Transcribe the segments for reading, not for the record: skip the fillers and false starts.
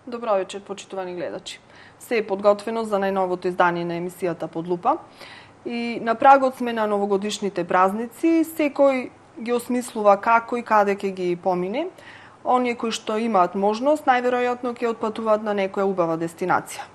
Добро вечер, почитувани гледачи. Се е подготвено за најновото издание на емисијата Под лупа. И на прагот сме на новогодишните празници. Секој ги осмислува како и каде ќе ги помине. Оние кои што имаат можност, најверојатно ќе отпатуваат на некоја убава дестинација.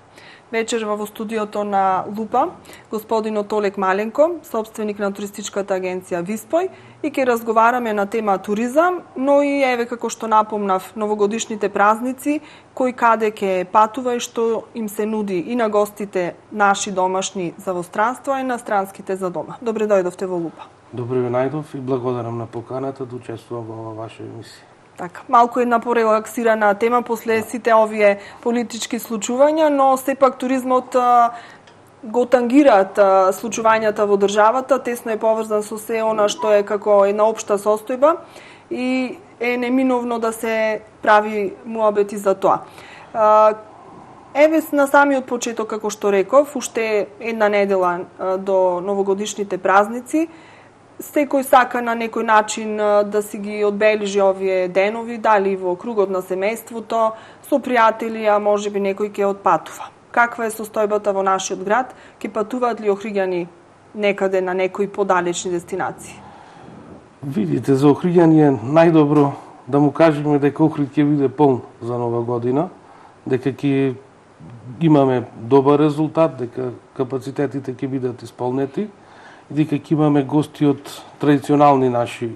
Вечер во студиото на Лупа, господинот Олег Маленко, собственик на туристичката агенција Виспој, и ќе разговараме на тема туризам, но и еве како што напомнав, новогодишните празници, кој каде ќе патува и што им се нуди и на гостите наши домашни за во странство, и на странските за дома. Добре дојдовте во Лупа. Добре ви најдов и благодарам на поканата да учествувам во ваша емисија. Така, малку една порелаксирана тема после сите овие политички случувања, но сепак туризмот го тангираат случувањата во државата, тесно е поврзан со се она што е како една општа состојба и е неминовно да се прави муабети за тоа. Еве на самиот почеток, како што реков, уште една недела до новогодишните празници, секој сака на некој начин да си ги одбележи овие денови, дали во кругот на семејството, со пријатели, а можеби некој ќе отпатува. Каква е состојбата во нашиот град? Ќе патуваат ли охриѓани некаде на некои подалечни дестинации? Видите, за охриѓани е најдобро да му кажеме дека Охрид ќе биде полн за нова година, дека ќе имаме добар резултат, дека капацитетите ќе бидат исполнети, дека ќе имаме гости од традиционални наши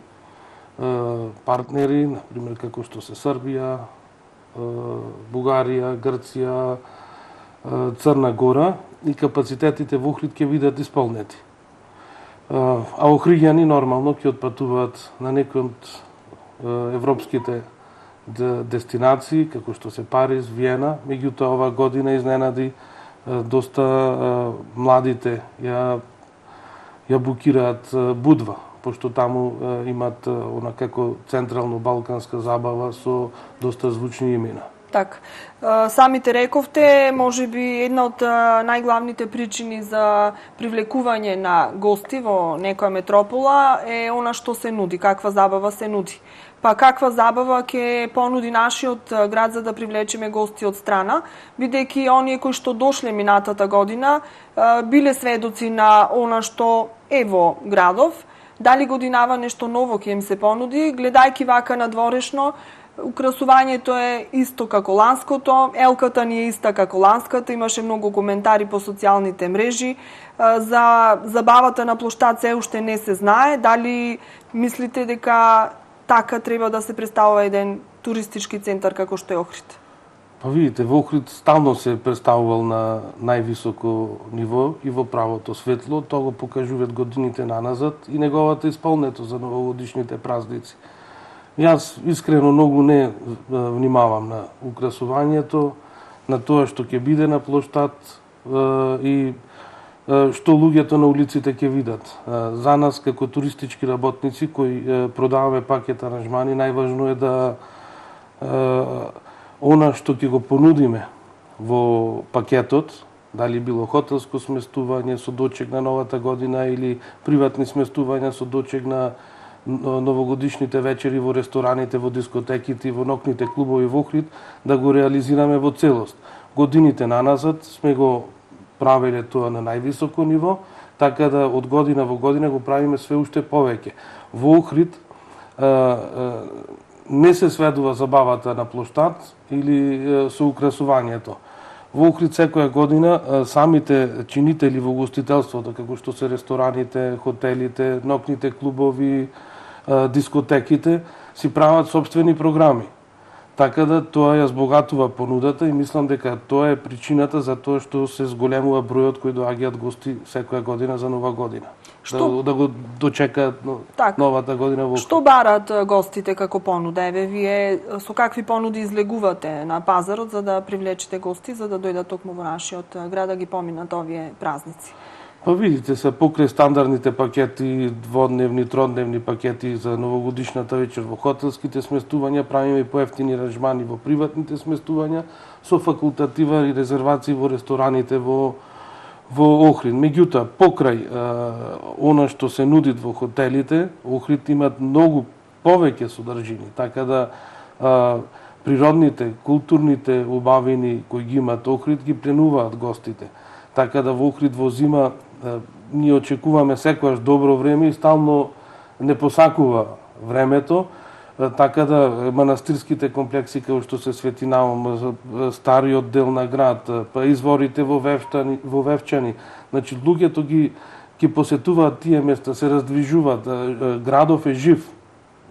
партнери, например како што се Србија, Бугарија, Грција, Црна Гора, и капацитетите во Охрид ќе бидат исполнети. А охриѓани нормално ќе отпатуваат на некои од европските дестинации, како што се Париз, Виена, меѓутоа ова година изненади доста младите ја букираат Будва, пошто таму имат она како централно-балканска забава со доста звучни имена. Так, самите рековте, можеби една од најглавните причини за привлекување на гости во некоја метропола е она што се нуди, каква забава се нуди. Па каква забава ќе понуди нашиот град за да привлечеме гости од страна, бидејќи оние кои што дошле минатата година биле сведоци на она што е во градов, дали годинава нешто ново ќе им се понуди, гледајќи вака надворешно, украсувањето е исто како ланското, елката ни е иста како ланската, имаше многу коментари по социјалните мрежи, за забавата на плоштад се уште не се знае, дали мислите дека така треба да се представува еден туристички центар како што е Охрид? Па видите, во Охрид стално се представувал на највисоко ниво и во правото светло, тоа го покажуваат годините наназад и неговата исполнетост за новогодишните празници. Јас искрено многу не внимавам на украсувањето, на тоа што ќе биде на плоштад и што луѓето на улиците ќе видат. За нас како туристички работници кои продаваме пакет аранжмани, најважно е да она што ќе го понудиме во пакетот, дали било хотелско сместување со дочек на новата година или приватни сместувања со дочек на новогодишните вечери во рестораните, во дискотеките и во ноќните клубови во Охрид, да го реализираме во целост. Годините наназад сме го правеле тоа на највисоко ниво, така да од година во година го правиме све уште повеќе. Во Охрид не се сведува забавата на плоштад или со украсувањето. Во Охрид секоја година самите чинители во гостителството, како што се рестораните, хотелите, ноќните клубови, дискотеките, си прават собствени програми. Така да тоа ја збогатува понудата и мислам дека тоа е причината за тоа што се зголемува бројот кои доаѓаат гости секоја година за нова година. Да го дочекаат новата година во Охрид. Што барат гостите како понуда? Еве вие со какви понуди излегувате на пазарот за да привлечете гости, за да дојдат токму во нашиот град да ги поминат овие празници? Па видите, се покрај стандардните пакети, дводневни, тродневни пакети за новогодишната вечер во хотелските сместувања, правиме и поевтини аранжмани во приватните сместувања, со факултатива и резервации во рестораните во Охрид. Меѓутоа, покрај она што се нуди во хотелите, Охрид имат многу повеќе содржини, така да природните, културните убавини кои ги имат Охрид ги пленуваат гостите. Така да во Охрид во зима ние очекуваме секогаш добро време и стално не посакува времето, така да манастирските комплекси како што се Свети Наум, стариот дел на град, па изворите во Вевчани, значи луѓето ги посетуваат тие места, се раздвижуваат, градов е жив.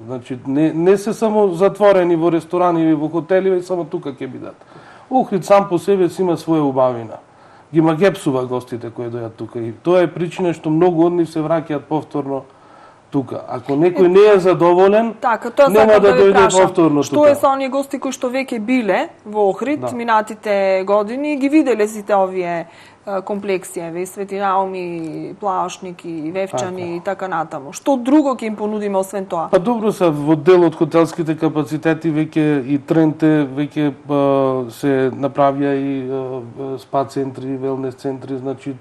Значи не се само затворени во ресторани или во хотели, веќе само тука ќе бидат. Охрид сам по себе си има своја убавина. Ги магепсува гостите кои дојат тука и тоа е причина што многу од нив се враќаат повторно тука. Ако некој не е задоволен, така, тоа нема да ви дојде прашам. повторно Што тука. е со оние гости кои што веќе биле во Охрид минатите години, ги виделе сите овие комплекси, и Свети Наум, и Плаошник, и Вевчани и така натаму. Што друго ќе им понудиме освен тоа? Па добро се во дел од хотелските капацитети веќе и Тренте веќе се направија и спа центри, велнес центри, значи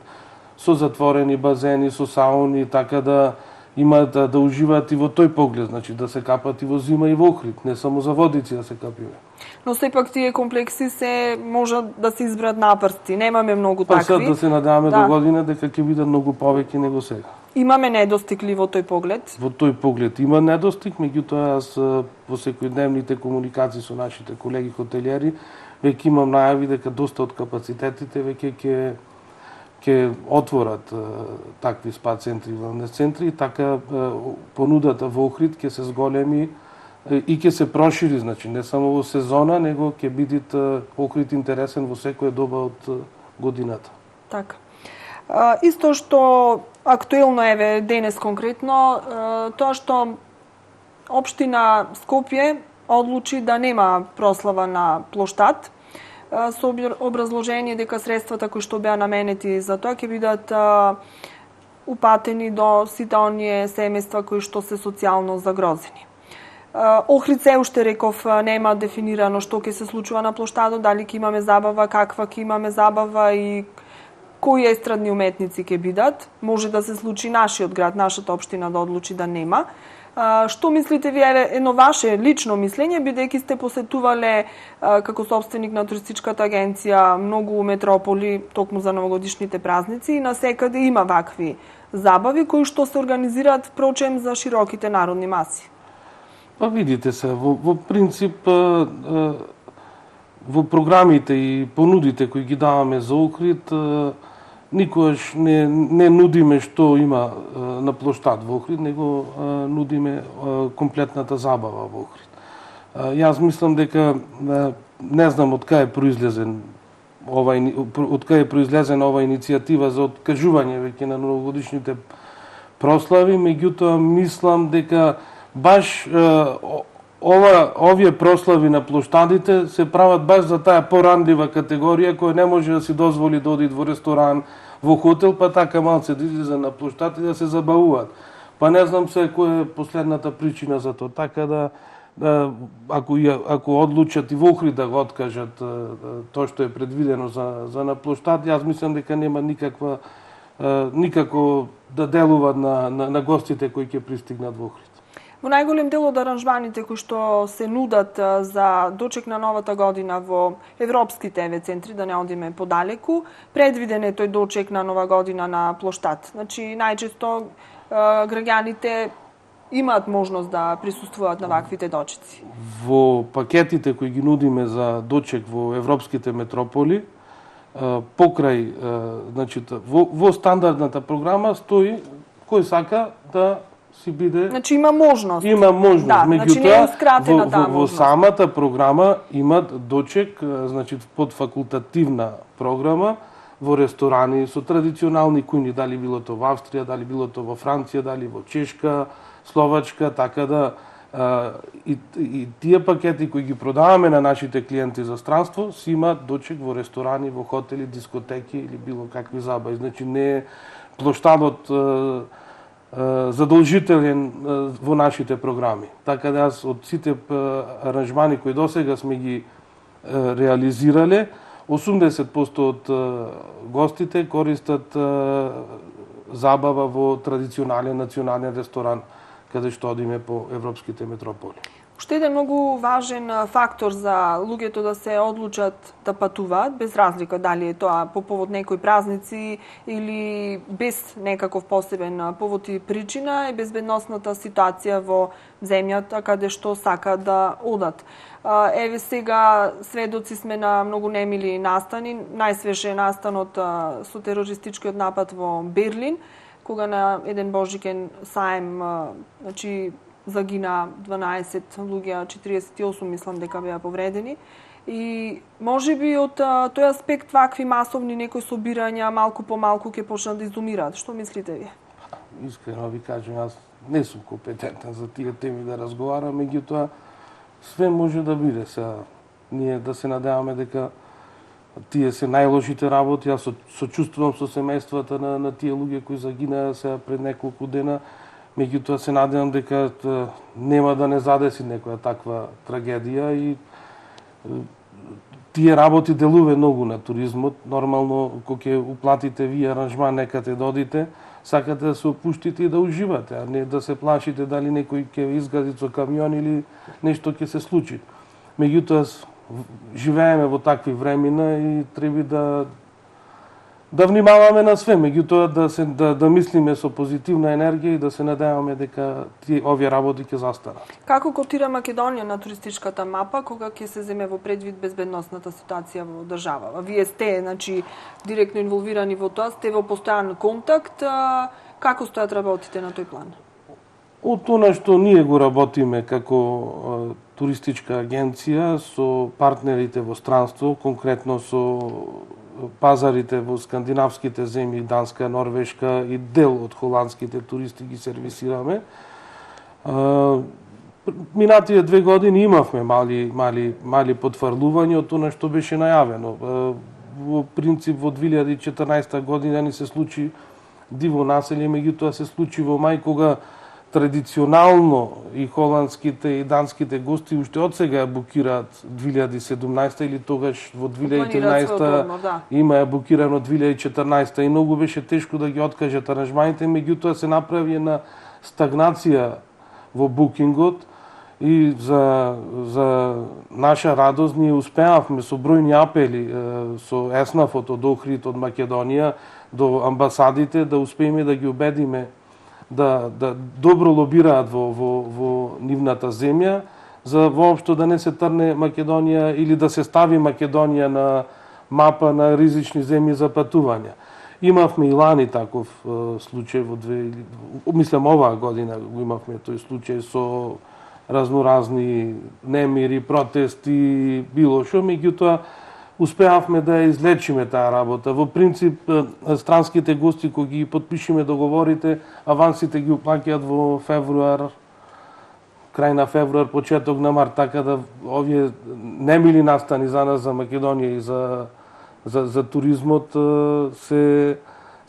со затворени базени, со сауни, така да имаат да уживаат и во тој поглед, значи да се капат и во зима и во Охрид, не само за водици да се капиме. Но сепак тие комплекси се може да се избрат на прсти. Немаме многу такви. Па сега да се надеваме до година дека ќе бидат многу повеќе него сега. Имаме недостиг ли во тој поглед? Во тој поглед има недостиг, меѓутоа јас во секојдневните комуникации со нашите колеги хотелиери веќе имам најави дека доста од капацитетите веќе ќе отворат такви спа центри, велнес центри, така понудата во Охрид ќе се зголеми и ќе се прошири, значи не само во сезона, него ќе биде Охрид интересен во секоја доба од годината. Така. Исто што актуелно е денес конкретно, тоа што општина Скопје одлучи да нема прослава на плоштад, со образложение дека средствата кои што беа наменети за тоа ќе бидат упатени до сите оние семејства кои што се социјално загрозени. Охрид се уште реков нема дефинирано што ќе се случува на плоштадот, дали ќе имаме забава, каква ќе имаме забава и кои естрадни уметници ќе бидат. Може да се случи нашиот град, нашата општина да одлучи да нема. Што мислите вие, едно ваше лично мислење, бидејќи сте посетувале како собственик на туристичката агенција многу метрополи токму за новогодишните празници и насекаде има вакви забави кои што се организираат впрочем за широките народни маси? Па видите се, во принцип во програмите и понудите кои ги даваме за Охрид никогаш не нудиме што има на плоштад во Охрид, него нудиме комплетната забава во Охрид. Јас мислам дека не знам од кај е произлезен ова иницијатива за откажување веќе на новогодишните прослави, меѓутоа мислам дека баш овие прослави на плоштадите се прават баш за таа поранлива категорија која не може да си дозволи да оди во ресторан, во хотел, па така малце да излезе на плоштад и да се забавуваат. Па не знам се која е последната причина за тоа. Така да ако одлучат и во Охрид да го откажат тоа што е предвидено за на плоштад, јас мислам дека нема никако да делуваат на гостите кои ќе пристигнат во Охрид. Во најголем дел од аранжманите кои што се нудат за дочек на новата година во европските центри, да не одиме подалеку, предвиден е тој дочек на нова година на плоштад. Значи, најчесто граѓаните имаат можност да присуствуваат на ваквите дочеци. Во пакетите кои ги нудиме за дочек во европските метрополи, покрај, значи, во стандардната програма стои кој сака да си биде... Значи има можност. Има можност. Да, значи не е скратена таа можност. Во самата програма имат дочек, значи под факултативна програма, во ресторани со традиционални кујни, дали било то во Австрија, дали било то во Франција, дали во Чешка, Словачка, така да и тие пакети кои ги продаваме на нашите клиенти за странство, си имаат дочек во ресторани, во хотели, дискотеки или било какви забави. Значи не е плоштадот задолжителен во нашите програми. Така да јас од сите аранжмани кои досега сме ги реализирале, 80% од гостите користат забава во традиционален национален ресторан каде што одиме по европските метрополи. Уште еден многу важен фактор за луѓето да се одлучат да патуваат, без разлика дали е тоа по повод некои празници или без некаков посебен повод и причина, е безбедносната ситуација во земјата каде што сака да одат. Еве сега сведоци сме на многу немили настани. Најсвеж е настанот со терористичкиот напад во Берлин, кога на еден божикен саем, значи, загина 12 луѓе, 48 мислам дека беа повредени. И можеби од тој аспект вакви масовни некои собирања малку по малку ќе почнат да изумираат. Што мислите вие? Искрено ви кажам, јас не сум компетентен за тие теми да разговарам, меѓутоа све може да биде. Сега ние да се надеваме дека тие се најлошите работи. Јас сочувствувам со семејствата на тие луѓе кои загинаа сега пред неколку дена. Меѓутоа се надевам дека нема да не задеси некоја таква трагедија и тие работи делува многу на туризмот. Нормално, кога ќе уплатите вие аранжман некаде да одите, сакате да се опуштите и да уживате, а не да се плашите дали некој ќе ви изгази со камион или нешто ќе се случи. Меѓутоа, живееме во такви времена и треба да внимаваме на све, меѓутоа да мислиме со позитивна енергија и да се надеваме дека овие работи ќе застанат. Како котира Македонија на туристичката мапа кога ќе се земе во предвид безбедносната ситуација во држава? Вие сте, значи, директно инволвирани во тоа, сте во постојан контакт. Како стојат работите на тој план? Од она што ние го работиме како туристичка агенција со партнерите во странство, конкретно со пазарите во скандинавските земји, Данска, Норвешка и дел од холандските туристи ги сервисираме. Минатите 2 години имавме мали потврлување од она што беше најавено. Во принцип во 2014 година ни се случи диво населје, меѓутоа се случи во мај кога традиционално и холандските и данските гости уште од сега букираат 2017 или тогаш во 2013 има е букирано 2014 и многу беше тешко да ги откажат аранжманите, меѓутоа се направи една стагнација во букингот и за наша радост ние успеавме со бројни апели со ЕСНАФ-от од Охрид, од Македонија до амбасадите да успееме да ги убедиме да добро лобираат во нивната земја, за воопшто да не се трне Македонија или да се стави Македонија на мапа на ризични земји за патување. Имавме и лани таков случај мислам оваа година го имавме тој случај со разноразни немири, протести, било што, меѓутоа успеавме да ја излечиме таа работа. Во принцип, странските гости, кога ги потпишеме договорите, авансите ги уплаќаат во февруар, крај на февруар, почеток на март, така да овие немили настани за нас, за Македонија и за туризмот се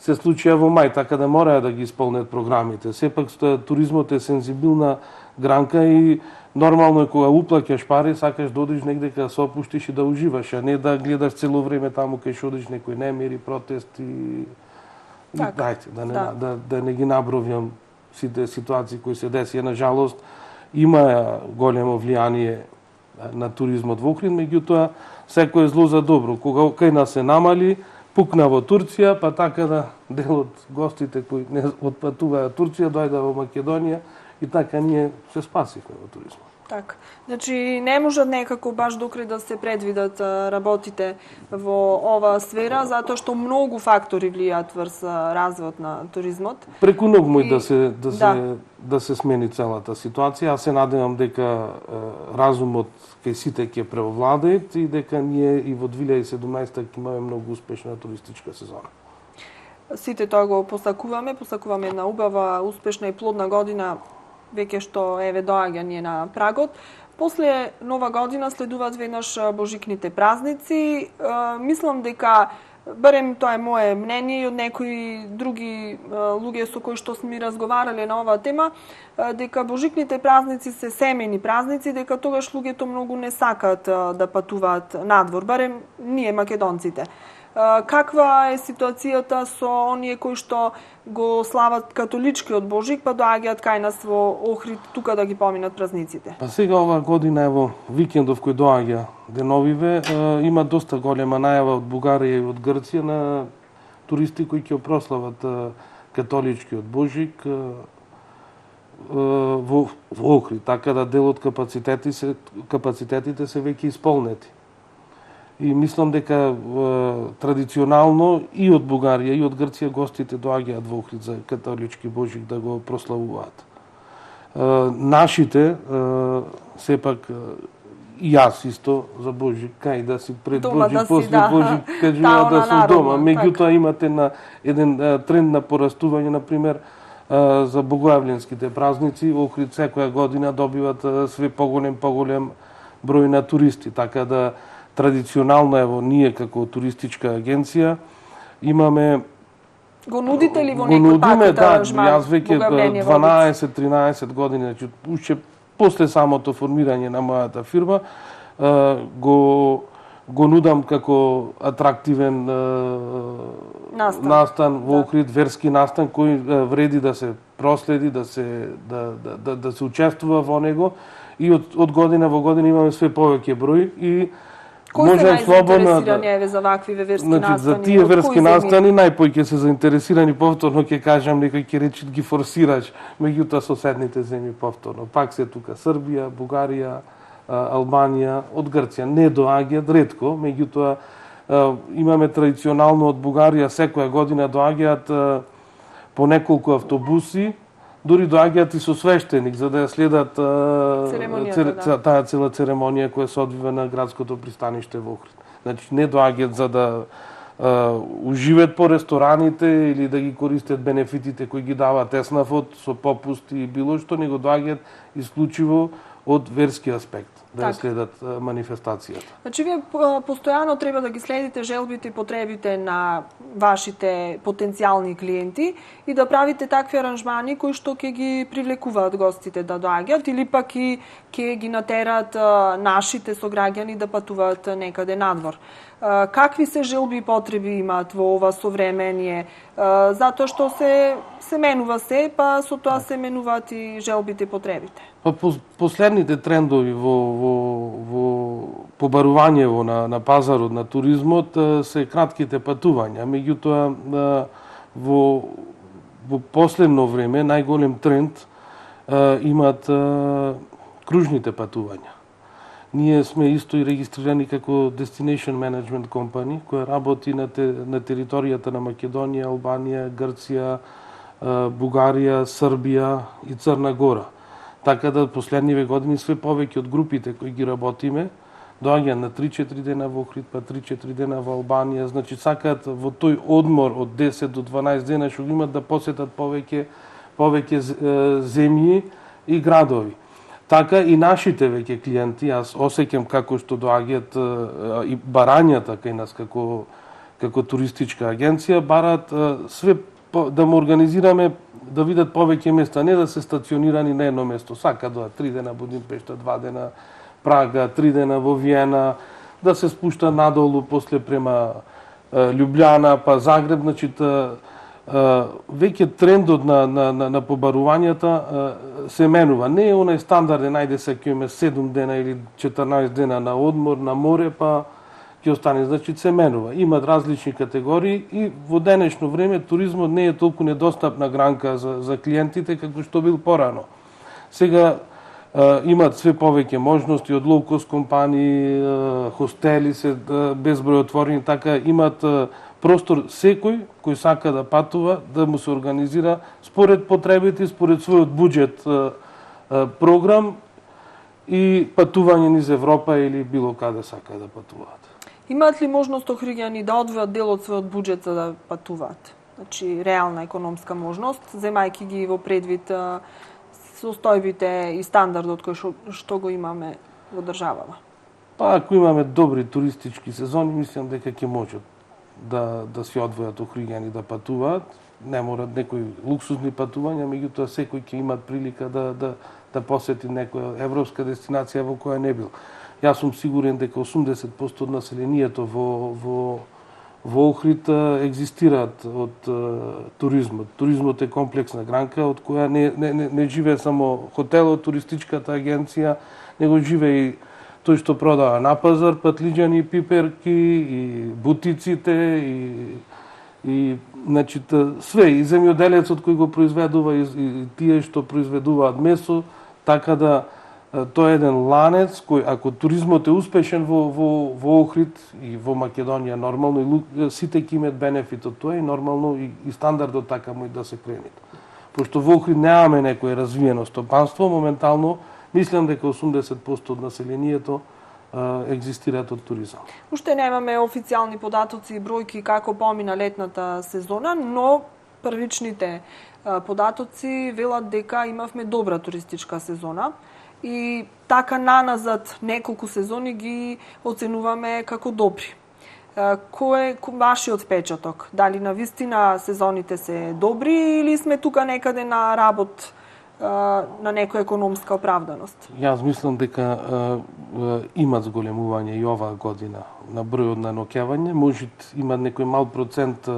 случија во мај, така да мораа да ги исполнет програмите. Сепак туризмот е сензибилна гранка и нормално е кога уплаќаш пари, сакаш да одиш негде каде се опуштиш и да уживаш, а не да гледаш цело време таму кај што одиш некои немири, протести. Дајте, да не ги набровјам сите ситуации кои се десија. На жалост, има големо влијание на туризмот во Охрид, меѓутоа секој е зло за добро. Кога кај нас се намали, пукна во Турција, па така да дел од гостите кои не отпатуваат Турција дојде во Македонија и така ние се спасивме во туризмот. Така. Значи, не можат некако баш докре да се предвидат работите во оваа сфера, затоа што многу фактори влијаат врз развојот на туризмот. Преку ног мој да се смени целата ситуација. Аз се надевам дека разумот кај сите ќе преовладеат и дека ние и во 2017 ќе имаме многу успешна туристичка сезона. Сите тоа го посакуваме една убава, успешна и плодна година, веќе што еве доаѓа ние на прагот. После Нова година следуваат веднаш божикните празници. Мислам дека, барем тоа е мое мнение и од некои други луѓе со кои што сме разговарале на оваа тема, дека божикните празници се семејни празници, дека тогаш луѓето многу не сакаат да патуваат надвор, барем ние македонците. Каква е ситуацијата со оние кои што го слават католичкиот Божик, па доаѓаат кај нас во Охрид тука да ги поминат празниците? Па сега оваа година, ево, викендов кој доаѓа деновиве, има доста голема најава од Бугарија и од Грција на туристи кои ќе прослават католичкиот Божик во Охрид, така да дел од капацитетите се веќе исполнети. И мислам дека традиционално и од Бугарија и од Грција гостите доаѓаат во Охрид за католички Божик да го прославуваат. Нашите сепак и јас исто за Божик, кај да си пред дома Божик, да после да. Божик, кажува да сум дома. Меѓутоа имате на еден тренд на порастување, например, за богојавленските празници. Охрид секоја година добиват све поголем број на туристи, така да традиционално, ево, ние како туристичка агенција имаме Го нудите ли во некој пакет аранжман? Јас веќе 12-13 години, значи уште после самото формирање на мојата фирма, го нудам како атрактивен настан во Охрид, верски настан кој вреди да се проследи, да се учествува во него, и од година во година имаме све повеќе број и кој се најзаинтересирани за ваквиве верски настани? За тие верски настани најпоќе се заинтересирани, повторно ќе кажам, некој ќе рече ги форсираш, меѓутоа соседните земји повторно. Пак се тука Србија, Бугарија, Албанија, од Грција не доаѓаат ретко, меѓутоа имаме традиционално од Бугарија секоја година доаѓаат по неколку автобуси, дури доаѓаат и со свештеник за да ја следат таа цела церемонија која се одвива на градското пристаниште во Охрид. Значи не доаѓаат за да уживаат по рестораните или да ги користат бенефитите кои ги даваат Еснафот со попусти и било што, него доаѓаат исклучиво од верски аспект, да ја следат манифестацијата. Значи, вие постојано треба да ги следите желбите и потребите на вашите потенцијални клиенти и да правите такви аранжмани кои што ќе ги привлекуваат гостите да доаѓаат или пак и ќе ги натерат нашите сограѓани да патуваат некаде надвор. Какви се желби и потреби имаат во ова современие? Затоа што се менува се, па со тоа се менуваат и желбите и потребите. Последните трендови во побарувањето на пазарот на туризмот се кратките патувања. Меѓутоа во последно време најголем тренд имаат кружните патувања. Ние сме исто и регистрирани како Destination Management Company, која работи на територијата на Македонија, Албанија, Грција, Бугарија, Србија и Црна Гора. Така да последниве години све повеќе од групите кои ги работиме доаѓаат на 3-4 дена во Охрид, па 3-4 дена во Албанија. Значи сакаат во тој одмор од 10 до 12 дена што имат да посетат повеќе земји и градови. Така и нашите веќе клиенти, јас осеќам како што доаѓаат и барањата кај нас како туристичка агенција, бараат све да му организираме да видат повеќе места, не да се стационирани на едно место. Сака да 3 дена Будимпешта, 2 дена Прага, 3 дена во Виена, да се спушта надолу после према Љубљана, па Загреб, значи веќе трендот на побарувањата се менува. Не е онај стандарден, најде се ќе име 7 дена или 14 дена на одмор, на море, па ќе остане. Значи се менува. Имат различни категории и во денешно време туризмот не е толку недостапна гранка за клиентите како што бил порано. Сега имат све повеќе можности од лоу-кост компании, хостели се безброј отворени, така имат простор секој кој сака да патува да му се организира според потребите, според својот буџет програм и патување низ Европа или било каде сака да патуваат. Имаат ли можност охриѓани да одвојат дел од својот буџет за да патуваат? Значи реална економска можност, земајќи ги во предвид состојбите и стандардот кој што го имаме во државава? Па ако имаме добри туристички сезони, мислам дека ќе можат да си одвојат охриѓани да патуваат. Не морат некои луксузни патувања, меѓутоа секој ќе имат прилика да посети некоја европска дестинација во која не бил. Јас сум сигурен дека 80% од населението во Во Охрид екзистираат од туризмот. Туризмот е комплексна гранка од која не живее само хотелот, туристичката агенција, него живее и тој што продава на пазар, патлиџани, пиперки, и бутиците, и значи све, и земјоделецот кој го произведува, и тие што произведуваат месо, така да тоа е еден ланец кој, ако туризмот е успешен во Охрид и во Македонија нормално, и сите ќе имаат бенефит од тоа и нормално и стандардот така му и да се крени. Пошто во Охрид немаме некое развиено стопанство, моментално мислам дека 80% од населението екзистираат од туризам. Уште немаме официјални податоци и бројки како помина летната сезона, но првичните податоци велат дека имавме добра туристичка сезона. И така наназад неколку сезони ги оценуваме како добри. Кој е вашиот впечаток? Дали навистина сезоните се добри или сме тука некаде на работ на некоја економска оправданост? Јас мислам дека има зголемување и оваа година на бројот на ноќевање. Може има некој мал процент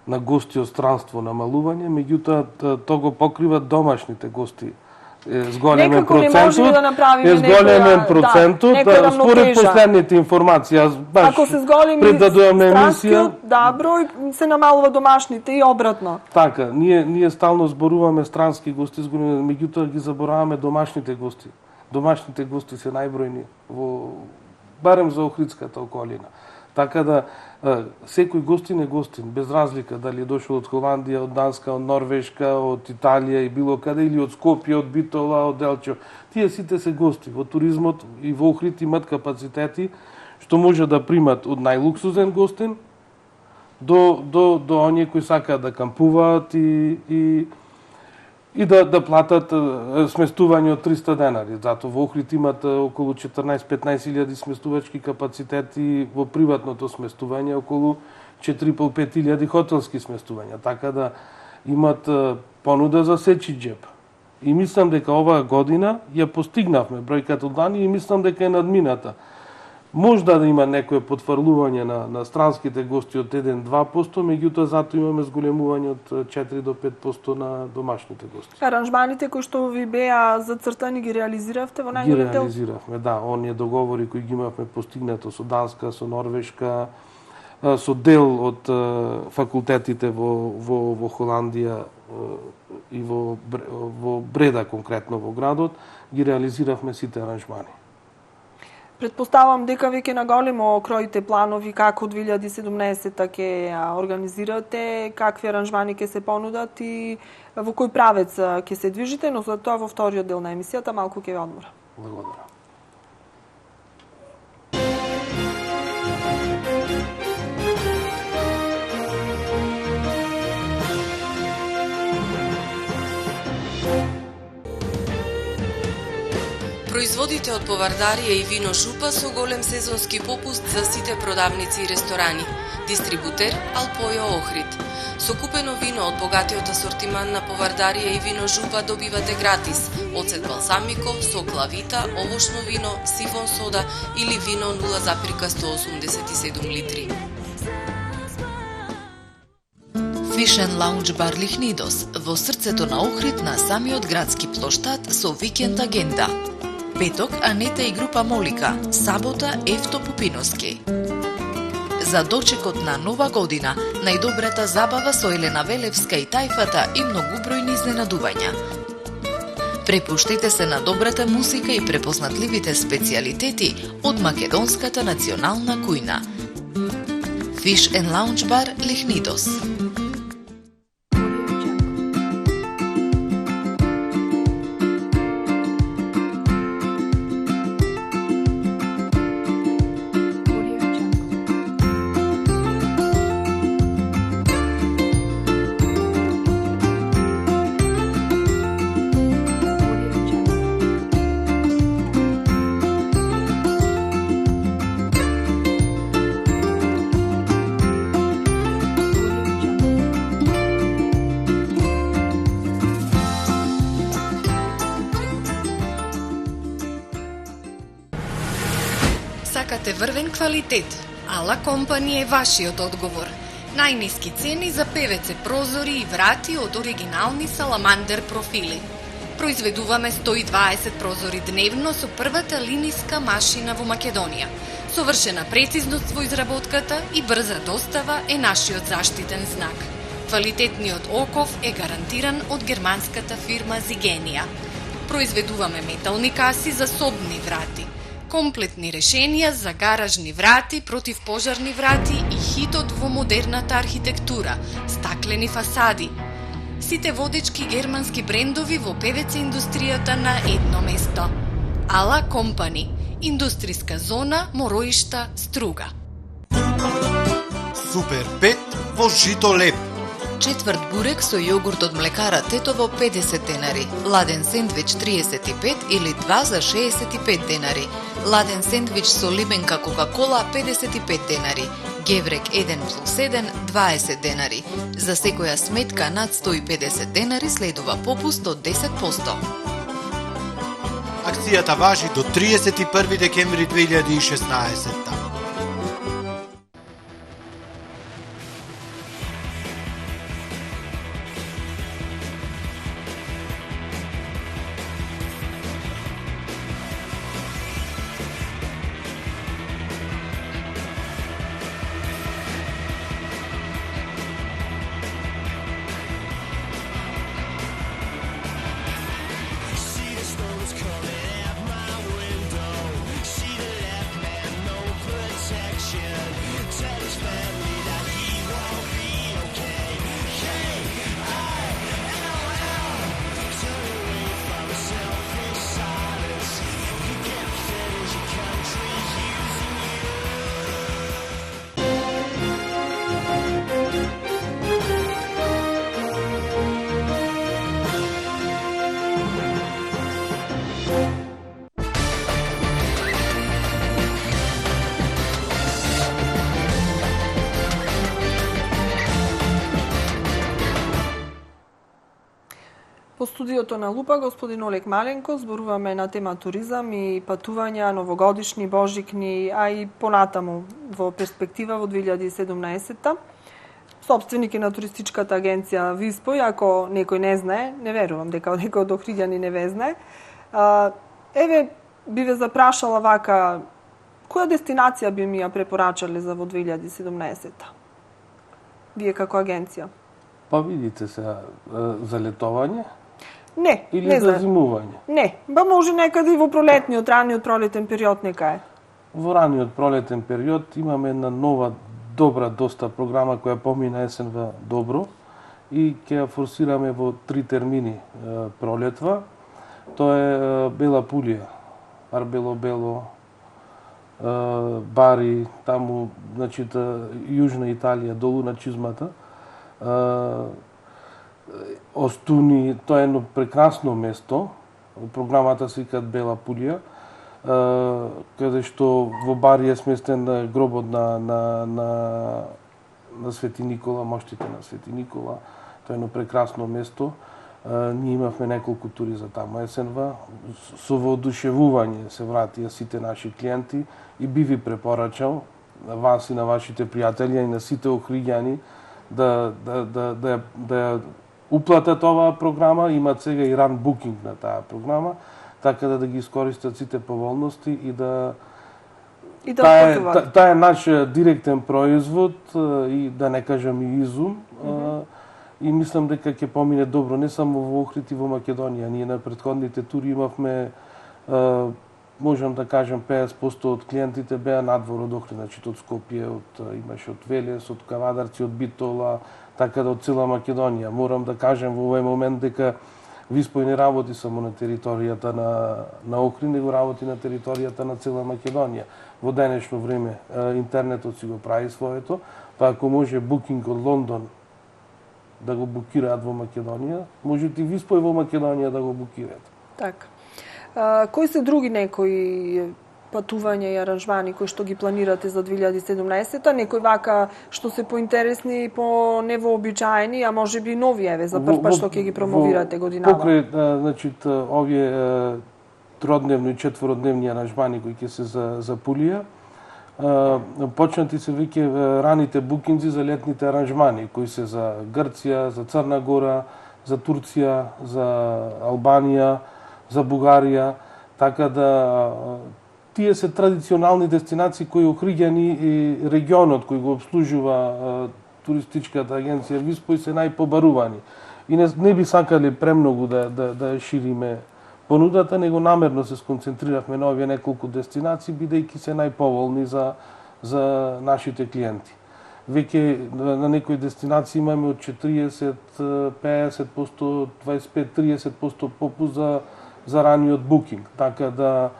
на гости од странство намалување, меѓутоа тоа го покриват домашните гости. Зголемен процентот, според последните информации, аз баш пред да дојам на емисија, број се намалува домашните и обратно. Така, ние стално зборуваме странски гости, меѓутоа ги забораваме домашните гости. Домашните гости се најбројни барем за Охридската околина. Така да секој гостин е гостин, без разлика дали е дошол од Холандија, од Данска, од Норвешка, од Италија и било каде, или од Скопје, од Битола, од Делчо. Тие сите се гости. Во туризмот и во Охрид имат капацитети што може да примат од најлуксузен гостин до оние кои сакаат да кампуваат и да платат сместување од 300 денари. Зато во Охрид имат околу 14-15 сместувачки капацитети, во приватното сместување околу 4,5 илјади хотелски сместувања. Така да имат понуда за сечи джеб. И мислам дека оваа година ја постигнавме бројката од лани и мислам дека е надмината. Можда да има некое потврлување на странските гости од 1-2%, меѓутоа зато имаме зголемување од 4 до 5% на домашните гости. Аранжманите кои што ви беа зацртани ги реализиравте во најголем дел? Ги реализиравме, да. Оние договори кои ги имавме постигнато со Данска, со Норвешка, со дел од факултетите во Холандија и во Бреда конкретно во градот, ги реализиравме сите аранжмани. Предпоставам дека веќе наголемо кроите планови како 2017 ќе организирате, какви аранжмани ќе се понудат и во кој правец ќе се движите, но за тоа во вториот дел на емисијата малку ќе ве одмора. Благодарам. Производите од повардарија и вино Жупа со голем сезонски попуст за сите продавници и ресторани. Дистрибутер Алпојо Охрид. Со купено вино од богатиот асортиман на повардарија и вино Жупа добивате гратис оцет балсамико, сок лавита, овошно вино, сифон сода или вино 0,187 литри. Fish and Lounge Bar Лихнидос во срцето на Охрид на самиот градски плоштад со викенд агенда. Петок Анета и група Молика, сабота Ефто Пупиновски. За дочекот на нова година, најдобрата забава со Елена Велевска и тајфата и многубројни изненадувања. Препуштете се на добрата музика и препознатливите специјалитети од македонската национална кујна. Fish and Lounge Bar Лихнидос. Сакате врвен квалитет, Ала Компани е вашиот одговор. Најниски цени за ПВЦ прозори и врати од оригинални Саламандер профили. Произведуваме 120 прозори дневно со првата линиска машина во Македонија. Совршена прецизност во изработката и брза достава е нашиот заштитен знак. Квалитетниот оков е гарантиран од германската фирма Зигенија. Произведуваме метални каси за собни врати, комплетни решенија за гаражни врати, противпожарни врати и хитот во модерната архитектура, стаклени фасади. Сите водечки германски брендови во ПВЦ индустријата на едно место. Ала Компани, индустријска зона Мороишта, Струга. Супер 5 во жито леп. Четврт бурек со јогурт од млекара Тетово 50 денари, ладен сендвич 35 или 2 за 65 денари, ладен сендвич со лименка Кока-кола 55 денари, геврек 1+1 20 денари. За секоја сметка над 150 денари следува попуст од 10%. Акцијата важи до 31 декември 2016. По студиото на Лупа, господин Олег Маленко, зборуваме на тема туризам и патувања, новогодишни, божикни, а и понатаму во перспектива во 2017-та. Собственик е на туристичката агенција Виспој, ако некој не знае, не верувам дека некој од охриѓани не ве знае. Еве, би ве запрашала вака, која дестинација би ми ја препорачале за во 2017-та? Вие како агенција? Па видите се, за летовање? Не, Или не за знам. зимување? Не, ба може некаде и во пролетниот, раниот пролетен период нека е. Во раниот пролетен период имаме една нова, добра, доста програма која помина есенва добро и ќе ја форсираме во 3 термини пролетва. Тоа е Бела Пулија, Арбело-Бело, Бари, таму, значи, Јужна Италија, долу на чизмата. Остуни, тоа е едно прекрасно место. Програмата се викаат Бела Пулија, каде што во Бари е сместен гробот на Свети Никола, моштите на Свети Никола. Тоа е едно прекрасно место. Ние имавме неколку тури за таму есенва. Со воодушевување се вратија сите наши клиенти и би ви препорачал на вас и на вашите пријатели и на сите охриѓани да ја уплатат оваа програма, имат сега и ран букинг на таа програма, така да ги искористат сите поволности и да патуват. Таа е наш директен производ и да не кажам и изум. И мислам дека ќе помине добро не само во Охрид и во Македонија. Ние на претходните тури имавме, можам да кажам, 50% од клиентите беа надвор од Охрид, значи од Скопје, имаше од Велес, од Кавадарци, од Битола, така да од цела Македонија. Морам да кажем во овој момент дека Виспој не работи само на територијата на Охрид, него работи на територијата на цела Македонија. Во денешно време интернетот си го прави своето, па ако може букинг од Лондон да го букираат во Македонија, можете и Виспој во Македонија да го букираат. Така. Кои се други некои патувања и аранжмани кои што ги планирате за 2017-та? Некои вака што се поинтересни и по невообичаени, а може би нови еве за прв пат што ќе ги промовирате годинава? Покрај, значи, овие тродневни и четвородневни аранжмани кои ќе се за Пулија, почнати се веќе раните букинзи за летните аранжмани, кои се за Грција, за Црна Гора, за Турција, за Албанија, за Бугарија, така да тие се традиционални дестинации кои Охриѓани и регионот кој го обслужува туристичката агенција Виспо се најпобарувани. И не би сакали премногу да шириме понудата, него намерно се сконцентриравме на овие неколку дестинации, бидејќи се најповолни за нашите клиенти. Веќе на некои дестинации имаме од 40, 50%, 25-30% попуст за раниот букинг, така да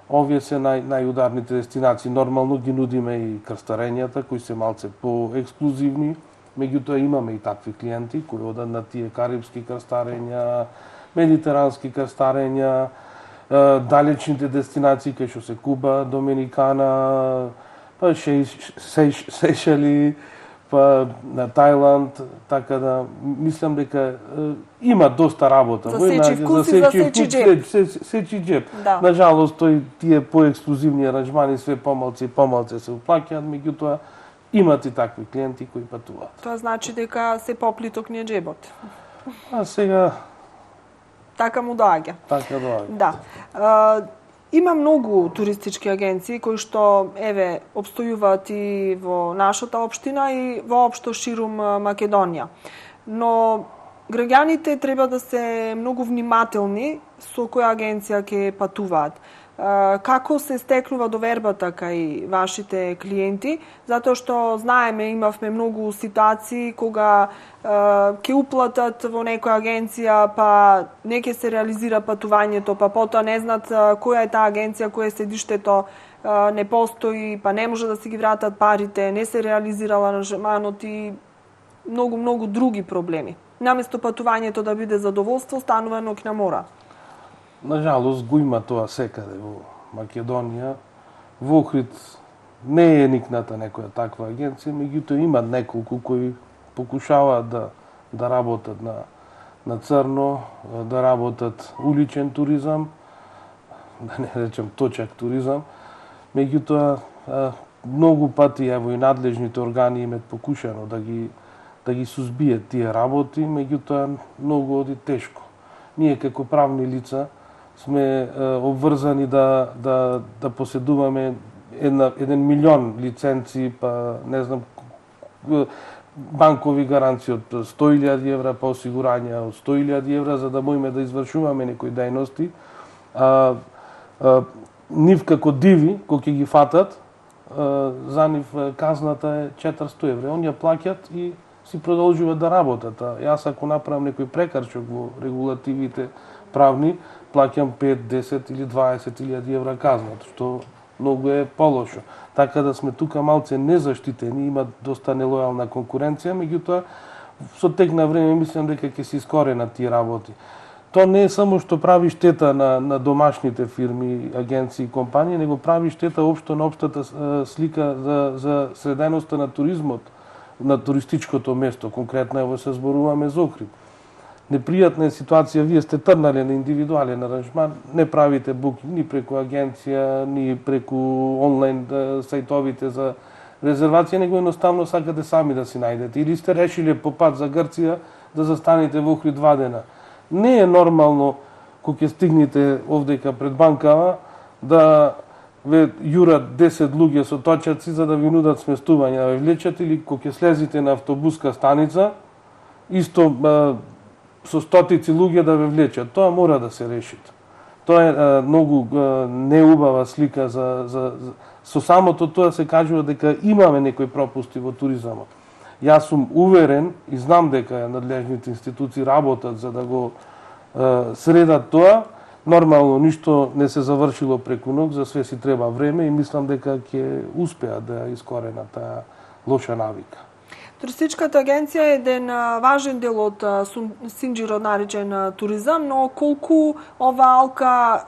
овие се најударните дестинации. Нормално ги нудиме и крстарењата, кои се малце по-ексклузивни, меѓутоа имаме и такви клиенти кои одат на тие карибски крстарења, медитерански крстарења, далечните дестинации кај што се Куба, Доминикана, па Сејшели, па на Тајланд, така да мислам дека има доста работа. За сечи вкус и за сечи џеб. Сечи џеб. Да. Нажалост, тие поексклузивни аранжмани све помалце и помалце се уплаќаат, меѓутоа имат и такви клиенти кои патуваат. Тоа значи дека се поплиток ни е џебот. А сега Така му доаѓа. така доаѓа. Да. Има многу туристички агенции кои што обстојуваат и во нашата општина и воопшто ширум Македонија. Но граѓаните треба да се многу внимателни со која агенција ќе патуваат. Како се стекнува довербата кај вашите клиенти, затоа што знаеме, имавме многу ситуации кога ќе уплатат во некоја агенција, па не ќе се реализира патувањето, па потоа не знаат која е таа агенција, која е седиштето, не постои, па не може да си ги вратат парите, не се реализирала аранжманот и многу други проблеми. Наместо патувањето да биде задоволство, станува ноќна мора. Нажалост го има тоа секаде во Македонија. Во Охрид не е никната некоја таква агенција, меѓутоа има неколку кои покушаваат да работат на црно, да работат уличен туризам, да не речем точак туризам. Меѓутоа многу пати ево и надлежните органи имат покушано да ги сузбијат тие работи, меѓутоа многу оди тешко. Ние како правни лица сме обврзани да поседуваме 1 милион лиценци, па не знам, банкови гаранции од 100.000 евра, па осигурања од 100.000 евра, за да можеме да извршуваме некои дејности. Нив како диви, кога ќе ги фатат, за нив казната е 400 евра. Оние плаќат и си продолжуваат да работат. Јас ако направам некој прекарчок во регулативите правни, плаќам 5, 10 или 20.000 евра казна, што многу е полошо. Така да сме тука малце незаштитени, има доста нелојална конкуренција, меѓутоа со тек на време мислам дека ќе се искоренат тие работи. Тоа не е само што прави штета на домашните фирми, агенции и компании, него прави штета општо на општата слика за среденоста на туризмот, на туристичкото место, конкретно ево се зборуваме за Охрид. Непријатна е ситуација, вие сте трнали на индивидуален аранжман, не правите букинг ни преку агенција, ни преку онлайн сајтовите за резервација, него едноставно сакате сами да си најдете. Или сте решиле по пат за Грција да застанете во Охрид 2 дена. Не е нормално кога ќе стигнете овдека пред банкава да ве јурат 10 луѓе со точаци за да ви нудат сместување, да ве влечат, или кога ќе слезите на автобуска станица, исто со стотици луѓе да ве влечат. Тоа мора да се реши. Тоа е многу неубава слика со самото тоа се кажува дека имаме некои пропусти во туризмот. Јас сум уверен и знам дека надлежните институции работат за да го средат тоа. Нормално ништо не се завршило преку ног, за све си треба време и мислам дека ќе успеат да искоренат таа лоша навика. Туристичката агенција е еден важен дел од синџирот наречен туризам, но колку ова алка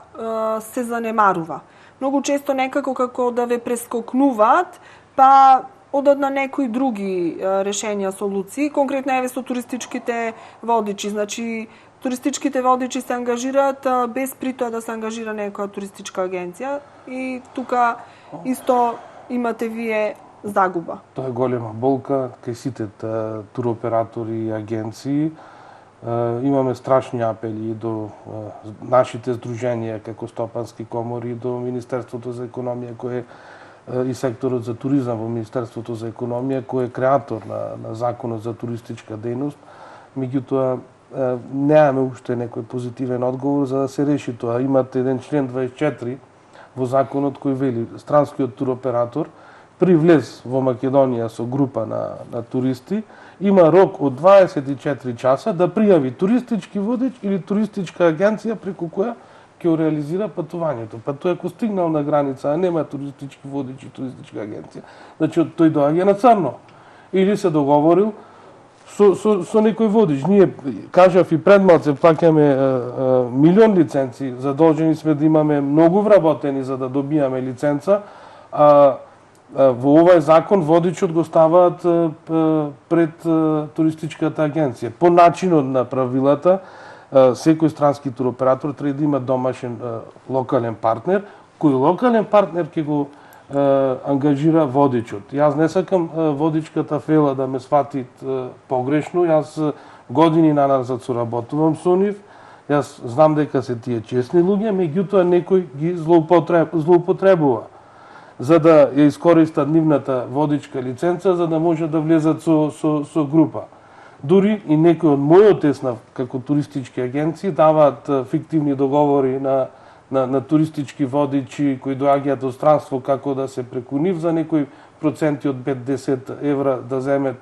се занемарува. Многу често некако како да ве прескокнуваат, па одат на некои други решенија, солуции, конкретно еве со туристичките водичи. Значи, туристичките водичи се ангажираат без при тоа да се ангажира некоја туристичка агенција и тука исто имате вие загуба? Тоа е голема болка кај сите туроператори и агенции. Имаме страшни апели до нашите здруженија како стопански комори, до Министерството за економија кој е и секторот за туризам во Министерството за економија кој е креатор на законот за туристичка дејност. Меѓутоа немаме уште некој позитивен одговор за да се реши тоа. Имате еден член 24 во законот кој вели странскиот туроператор при влез во Македонија со група на туристи има рок од 24 часа да пријави туристички водич или туристичка агенција преку која ќе реализира патувањето. Па тој ако стигнал на граница, а нема туристички водич и туристичка агенција, значи тој доаѓа на црно. Или се договорил со некој водич. Ние, кажав и пред малце, плаќаме милион лиценци, задолжени сме да имаме многу вработени за да добијаме лиценца, во овој закон водичот го ставаат пред туристичката агенција. По начинот на правилата, секој странски туроператор треба да има домашен локален партнер, кој локален партнер ќе го ангажира водичот. Јас не сакам водичката Фела да ме свати погрешно, јас години наназад соработувам со нив, јас знам дека се тие честни луѓе, меѓутоа некој ги злоупотребува за да ја искористат нивната водичка лиценца, за да може да влезат со група. Дури и некои од мојот теснав како туристички агенции даваат фиктивни договори на туристички водичи кои доаѓаат од странство како да се преку нив за некои проценти од 5-10 евра да земет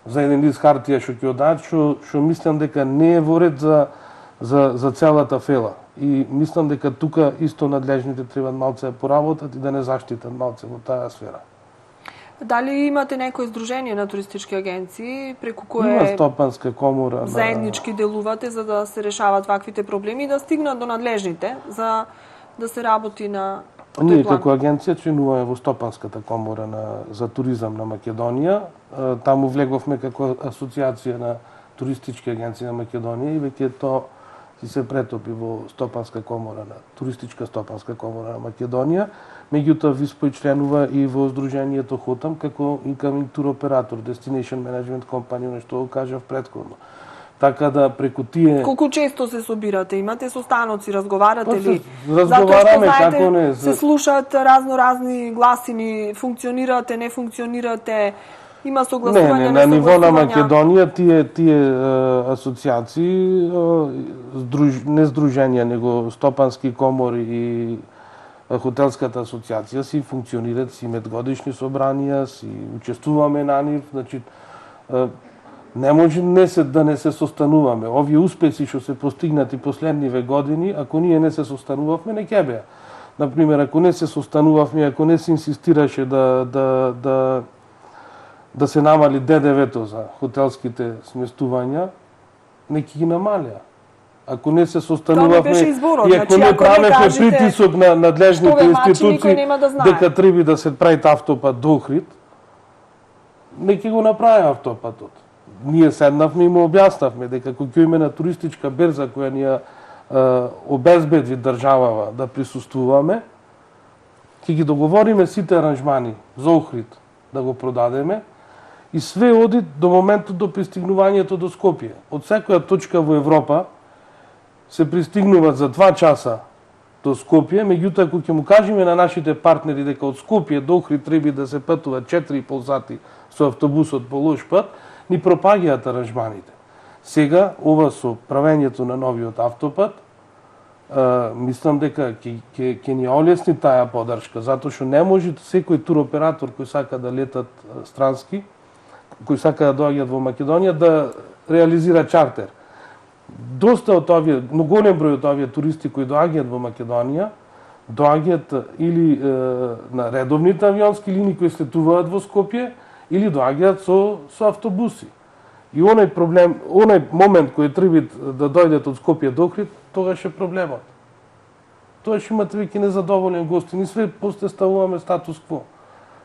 за еден лист хартија што ќе одат, што мислам дека не е во ред за целата Фела. И мислам дека тука исто надлежните треба малце да поработат и да не заштитат малце во таа сфера. Дали имате некој здружение на туристички агенции преку кое Има стопанска комора заеднички делувате за да се решават ваквите проблеми и да стигнат до надлежните за да се работи на тој Ние план? како агенција членуваме во стопанската комора за туризам на Македонија. Таму влеговме како асоциација на туристички агенции на Македонија и веќе тоа се претопи во стопанска комора туристичка стопанска комора на Македонија. Меѓутоа ВИСПО членува и во здруженијето Хотам како incoming тур оператор, Destination Management Company, што го кажав претходно. Така да преку тие Колку често се собирате? Имате состаноци, разговарате ли? Разговараме како не. Се слушаат разни гласини, функционирате, не функционирате, има согласување, на ниво на Македонија тие асоциации, не здруженија, него стопански комори и хотелската асоциација си функционираат, си имаат годишни собранија, си учествуваме на нив, значи не може да не се состануваме. Овие успеси што се постигнати последниве години, ако ние не се состанувавме, не ќе беа. Например, ако не се состанувавме, ако не се инсистираше да се намали ДДВ-то за хотелските сместувања, не ќе ги намалија. Ако не се состанувавме и ако не правеше притисок на надлежните институции дека треба да се прави автопат до Охрид, не ќе го направи автопатот. Ние седнавме и му објаснавме дека кога ќе има туристичка берза која ни ја обезбедви државава да присуствуваме, ќе ги договориме сите аранжмани за Охрид да го продадеме и све оди до моментот до пристигнувањето до Скопје. Од секоја точка во Европа се пристигнуваат за 2 часа до Скопје, меѓутоа ако ќе му кажеме на нашите партнери дека од Скопје до Охрид треба да се патува 4,5 сати со автобусот по лош пат, ни пропаѓаат аранжманите. Сега, ова со правењето на новиот автопат, мислам дека ќе ни олесни таа подршка, затоа што не може секој туроператор кој сака да летат странски, кој сака да доаѓаат во Македонија, да реализира чартер. Доста од овие, голем број од овие туристи кои доаѓаат во Македонија, доаѓаат или на редовните авионски линии кои слетуваат во Скопје, или доаѓаат со автобуси. И онај момент кој треба да дојдат од Скопје до Охрид, тогаш е проблемот. Тогаш имате веќе незадоволен гости, ни све после ставуваме статус кво.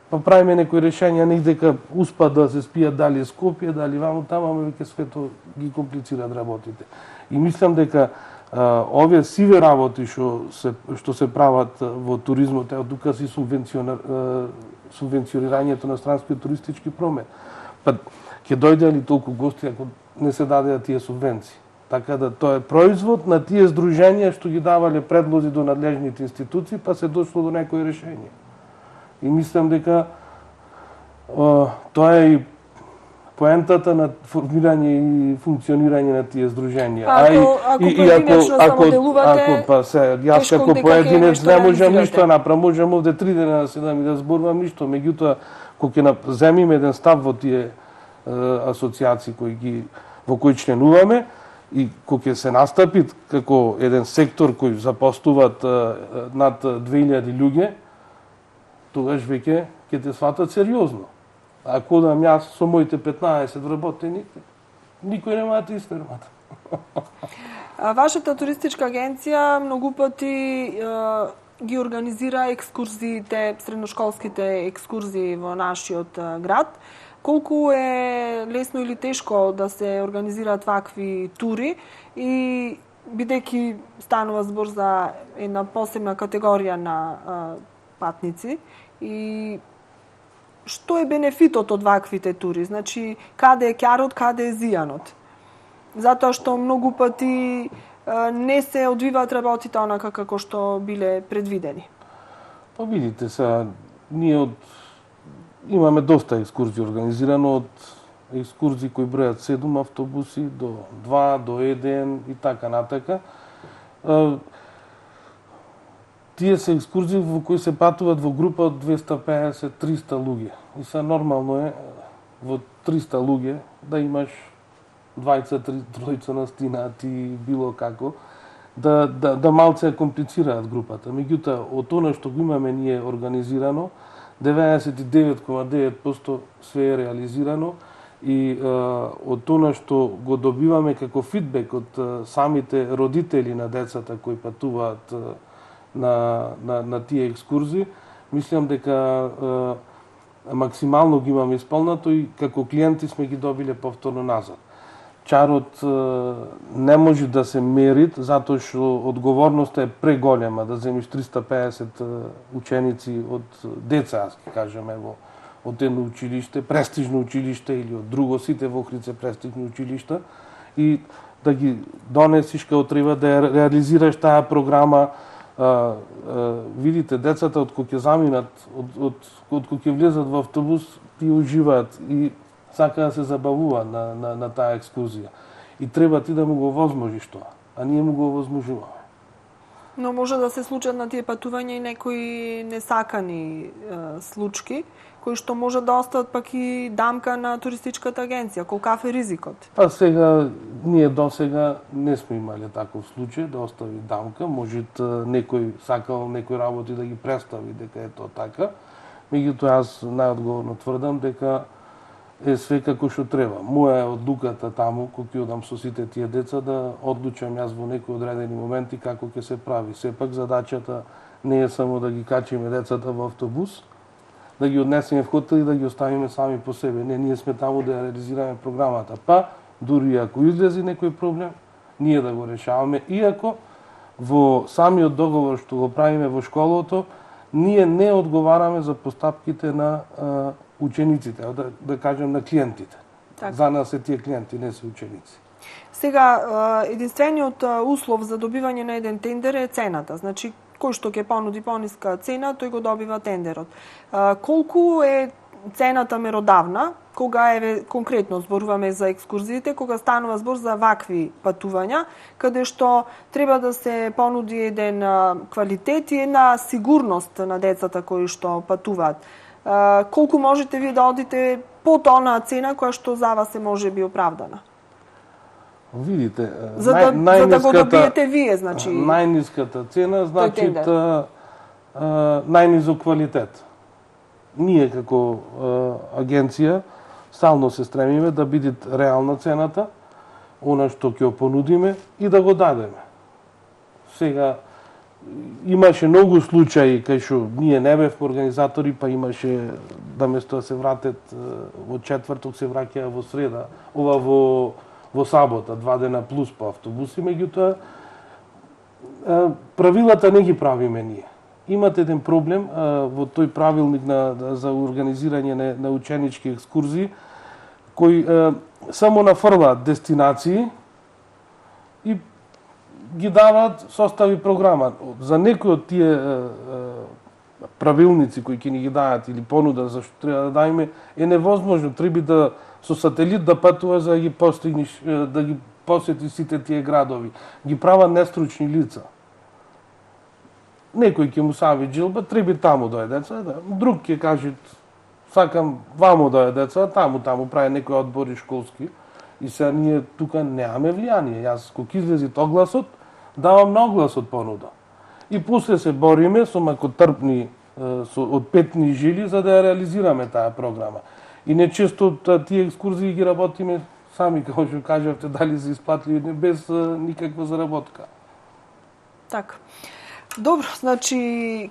Па правиме некои решенја, дека успа да се спијат дали Скопје, дали ваму таму, ама веќе свето ги комплицираат работите. И мислам дека Овие сиве работи што се прават во туризмот, тука си субвенционирањето на странскиот туристички промет. Па ќе дојде ли толку гости ако не се дадеа тие субвенции? Така да тоа е производ на тие здруженија што ги давале предлози до надлежните институции, па се дошло до некои решение. И мислам дека тоа е и поентата на формирање и функционирање на тие здруженија. Ако поединечно само делувате, јас како поединец не можам ништо да направам, можам овде 3 дена да седам и да зборувам ништо, меѓутоа кога ќе земиме еден став во тие асоциации во кои членуваме и кога ќе се настапи како еден сектор кој запослуваат над 2000 луѓе, тогаш веќе ќе те сватат сериозно. Ако дам јас со моите 15 вработени, никој нема да те истермат. Вашата туристичка агенција многу пати ги организира екскурзиите, средношколските екскурзии во нашиот град. Колку е лесно или тешко да се организираат вакви тури и бидејќи станува збор за една посебна категорија на патници и што е бенефитот од ваквите тури? Значи, каде е ќарот, каде е зијанот? Затоа што многу пати не се одвиваат работите онака како што биле предвидени. Па видите се, ние имаме доста екскурзии организирано, од екскурзии кои бројат 7 автобуси до 2, до 1 и така натака. Тие се екскурзии во кои се патуваат во група од 250-300 луѓе. И се нормално е во 300 луѓе да имаш 20-30 настинати било како, да малце комплицираат групата. Меѓутоа, од тоа што го имаме ние организирано, 99,9% све е реализирано и од тоа што го добиваме како фидбек од самите родители на децата кои патуваат на тие екскурзии, мислам дека максимално ги имаме исполнато и како клиенти сме ги добиле повторно назад. Чарот не може да се мери, затоа што одговорноста е преголема да земиш 350 ученици од деца, аз ќе кажам, од едно училиште, престижно училиште или од друго, сите во Охрид се престижни училишта, и да ги донесиш као треба, да реализираш таа програма. Видите, децата од кога ќе заминат, од кога ќе влезат во автобус, тие уживаат и сака да се забавуваат на таа екскурзија. И треба ти да му го возможиш тоа, а ние му го возможуваме. Но може да се случат на тие патувања и некои несакани случаи, кои што може да остават пак и дамка на туристичката агенција. Колкав е ризикот? Па сега, ние досега не сме имале таков случај да остави дамка. Може некој сакал некои работи да ги представи дека е тоа така. Меѓутоа, аз најодговорно тврдам дека е све како што треба. Моја е одлуката таму, кога ќе одам со сите тие деца, да одлучам јас во некои одредени моменти како ќе се прави. Сепак задачата не е само да ги качиме децата во автобус, да ги однесеме в хотел и да ги оставиме сами по себе. Не, ние сме таму да реализираме програмата. Па, дури ако излези некој проблем, ние да го решаваме. Иако во самиот договор што го правиме во школото, ние не одговараме за постапките на учениците, да кажем на клиентите. Так. За нас се тие клиенти, не се ученици. Сега, единствениот услов за добивање на еден тендер е цената. Значи, кој што ќе понуди пониска цена, тој го добива тендерот. Колку е цената меродавна, кога конкретно зборуваме за екскурзиите, кога станува збор за вакви патувања, каде што треба да се понуди еден квалитет и една сигурност на децата кои што патуваат. Колку можете вие да одите под онаа цена која што за вас е можеби оправдана? Видите, за да го добиете вие, значи најниската цена значи најнизок квалитет. Ние како агенција стално се стремиме да биде реална цената, она што ќе понудиме и да го дадеме. Сега имаше многу случаи кај што ние не бевме организатори, па имаше да место да се вратат во четврток се враќаа во среда, ова во сабота, 2 дена плюс по автобуси, меѓутоа Правилата не ги правиме ние. Имате еден проблем во тој правилник за организирање на ученички екскурзии, кои само нафрлаат дестинации и ги даваат состави програма. За некои од тие правилници кои ќе ни ги дадат или понуда за што треба да дајме е невозможно. Треба да со сателит да патува за да ги постигнеш, да ги посети сите тие градови. Ги прават нестручни лица. Некој ќе му сави джилба, треба таму да е деца, друг ќе каже сакам ваму да е деца, таму прави некои одбори школски. И сега ние тука немаме влијание. Јас кога излезит огласот, давам на огласот понуда. И после се бориме со макотрпни, од петни жили за да ја реализираме таа програма. И нечесто тие екскурзии ги работиме сами, како што кажавте, дали се исплатливи без никаква заработка. Така. Добро, значи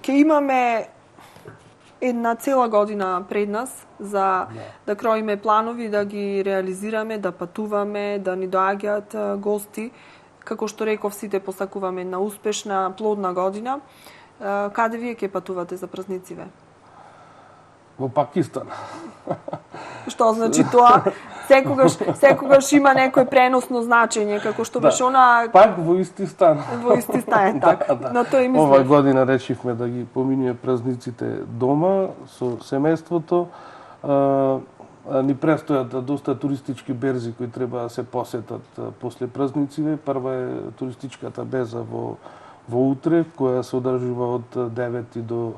ќе имаме една цела година пред нас за да кроиме планови, да ги реализираме, да патуваме, да ни доаѓаат гости. Како што реков, сите посакуваме една успешна, плодна година. Каде вие ќе патувате за празнициве? Во Пакистан. Што значи тоа? Секогаш има некој преносно значење, како што беше она... Пак во исти стан. Во исти стан, така. На тоа и мислев. Ова година решивме да ги поминеме празниците дома со семејството. Ни престојат доста туристички берзи кои треба да се посетат после празнициве. Прва е туристичката беза во Утрев, која се одржува од 9 до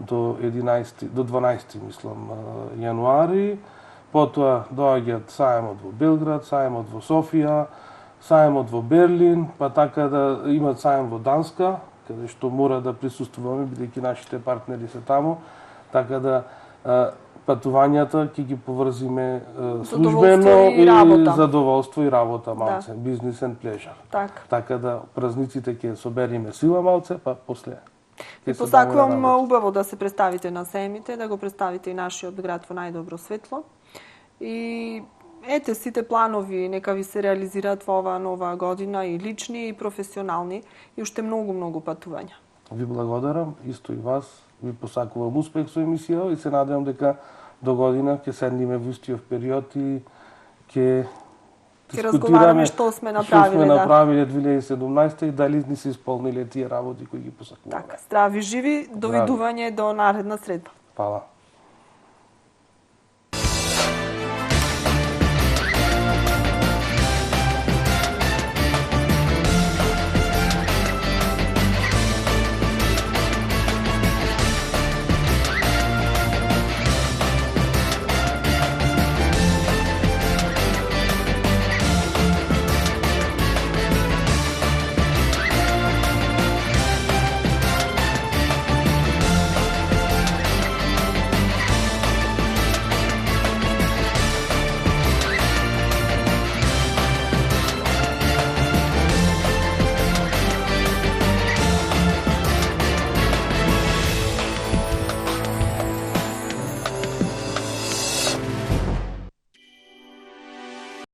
12 мислам јануари. Потоа доаѓаат сајмот во Белград, сајмот во Софија, сајмот во Берлин, па така да имат сајм во Данска, каде што мора да присуствуваме бидејќи нашите партнери се таму, така да патувањата ќе ги поврзиме службено и задоволство и работа малце, business and pleasure. Така да празниците ќе собериме сила малце, па после. И посакувам убаво да се представите на семите, да го представите и нашиот град во најдобро светло. И ете, сите планови нека ви се реализираат во оваа нова година, и лични, и професионални, и уште многу патувања. Ви благодарам, исто и вас. Ви посакувам успех со емисија и се надевам дека до година ќе седниме во истиот период и ќе разговараме што сме направиле 2017 и дали ни се исполниле тие работи кои ги посакуваме. Така, здрави живи, довидување до наредна средба. Фала.